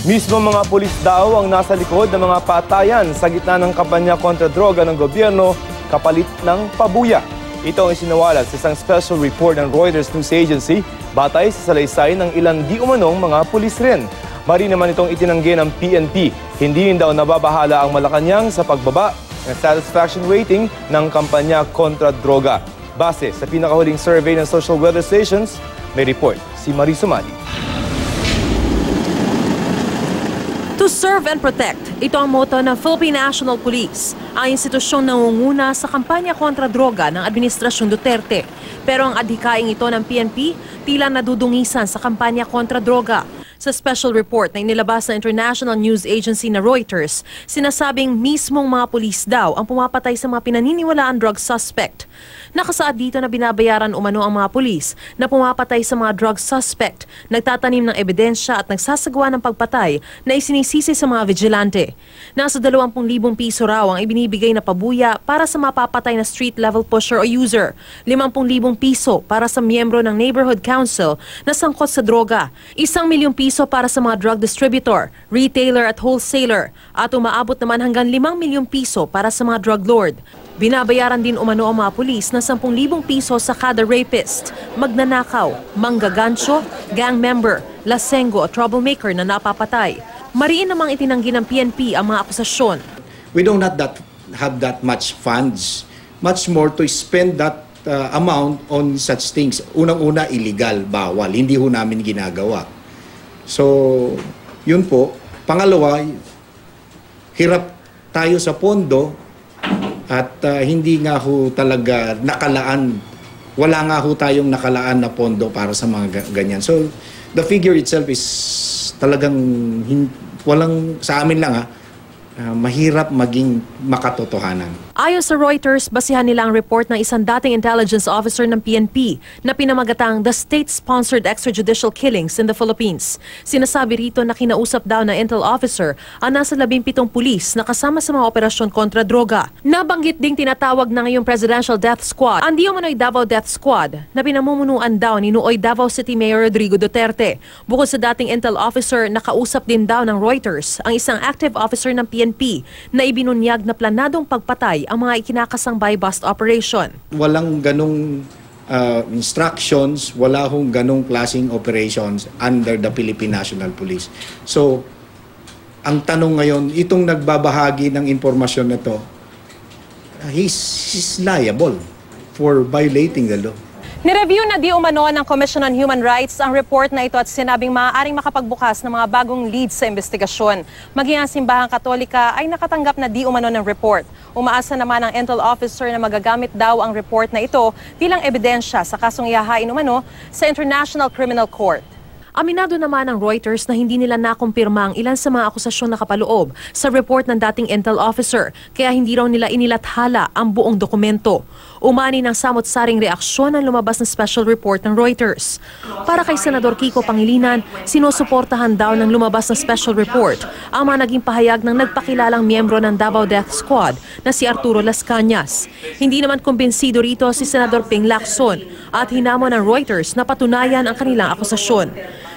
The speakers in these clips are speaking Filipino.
Mismo mga pulis daw ang nasa likod ng mga patayan sa gitna ng kampanya kontra droga ng gobyerno kapalit ng pabuya. Ito ang isinawalat sa isang special report ng Reuters News Agency batay sa salaysay ng ilang di umanong mga pulis rin. Mari naman itong itinanggi ng PNP. Hindi daw nababahala ang Malacanang sa pagbaba ng satisfaction rating ng kampanya kontra droga. Base sa pinakahuling survey ng social weather stations, may report si Mariz Umali. To serve and protect, ito ang motto ng Philippine National Police, ang institusyong nangunguna sa kampanya kontra droga ng Administrasyong Duterte. Pero ang adhikaing ito ng PNP, tila nadudungisan sa kampanya kontra droga. Sa special report na inilabas ng international news agency na Reuters, sinasabing mismong mga pulis daw ang pumapatay sa mga pinaniniwalaang drug suspect. Nakasaad dito na binabayaran umano ang mga pulis na pumapatay sa mga drug suspect, nagtatanim ng ebidensya at nagsasagawa ng pagpatay na isinisisi sa mga vigilante. Nasa 20,000 piso raw ang ibinibigay na pabuya para sa mapapatay na street level pusher o user, 50,000 piso para sa miyembro ng neighborhood council na sangkot sa droga, 1 million piso para sa mga drug distributor, retailer at wholesaler, at umaabot naman hanggang 5 milyon piso para sa mga drug lord. Binabayaran din umano ang mga pulis na 10,000 piso sa kada rapist, magnanakaw, manggagancho, gang member, lasenggo at troublemaker na napapatay. Mariin namang itinanggi ng PNP ang mga akusasyon. We don't have that much funds, much more to spend that amount on such things. Unang-una, illegal, bawal, hindi ho namin ginagawa. So, yun po. Pangalawa, hirap tayo sa pondo at hindi nga ho talaga nakalaan, wala nga ho tayong nakalaan na pondo para sa mga ganyan. So, the figure itself is talagang walang, sa amin lang mahirap maging makatotohanan. Ayon sa Reuters, basihan nila ang report ng isang dating intelligence officer ng PNP na pinamagatang the state-sponsored extrajudicial killings in the Philippines. Sinasabi rito na kinausap daw ng intel officer ang nasa 17 pulis na kasama sa mga operasyon kontra droga. Nabanggit ding tinatawag na ngayong Presidential Death Squad ang di umano'y Davao Death Squad na pinamumunuan daw ni Nuoy Davao City Mayor Rodrigo Duterte. Bukod sa dating intel officer, nakausap din daw ng Reuters ang isang active officer ng PNP na ibinunyag na planadong pagpatay ang mga ikinakasang buy-bust operation. Walang ganong instructions, wala hong ganong klaseng operations under the Philippine National Police. So, ang tanong ngayon, itong nagbabahagi ng impormasyon na to, he's liable for violating the law. Nireview na di umano ng Commission on Human Rights ang report na ito at sinabing maaaring makapagbukas ng mga bagong leads sa investigasyon. Maging ang Simbahang Katolika ay nakatanggap na di umano ng report. Umaasa naman ang intel officer na magagamit daw ang report na ito bilang ebidensya sa kasong ihahain umano sa International Criminal Court. Aminado naman ng Reuters na hindi nila nakumpirma ang ilan sa mga akusasyong nakapaloob sa report ng dating intel officer, kaya hindi raw nila inilathala ang buong dokumento. Umani ng samot-saring reaksyon ang lumabas na special report ng Reuters. Para kay Senador Kiko Pangilinan, sinusuportahan daw ng lumabas na special report ang mga naging pahayag ng nagpakilalang miyembro ng Davao Death Squad na si Arturo Las Cañas. Hindi naman kumbinsido rito si Senador Ping Lacson at hinamon ng Reuters na patunayan ang kanilang akusasyon.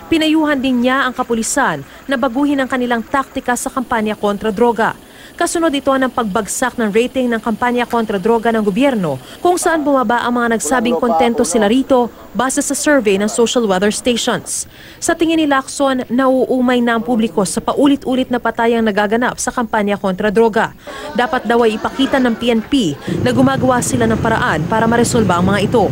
Pinayuhan din niya ang kapulisan na baguhin ang kanilang taktika sa kampanya kontra droga. Kasunod ito ng pagbagsak ng rating ng kampanya kontra droga ng gobyerno kung saan bumaba ang mga nagsabing kontento sila rito base sa survey ng social weather stations. Sa tingin ni Lacson, nauumay na ang publiko sa paulit-ulit na patayang nagaganap sa kampanya kontra droga. Dapat daw ay ipakita ng PNP na gumagawa sila ng paraan para maresolba ang mga ito.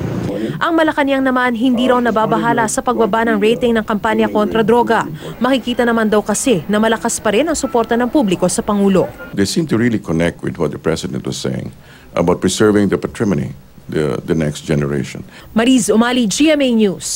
Ang Malacanang naman hindi raw nababahala sa pagbaba ng rating ng kampanya kontra droga. Makikita naman daw kasi na malakas pa rin ang suporta ng publiko sa Pangulo. They seem to really connect with what the President was saying about preserving the patrimony, the next generation. Mariz Umali, GMA News.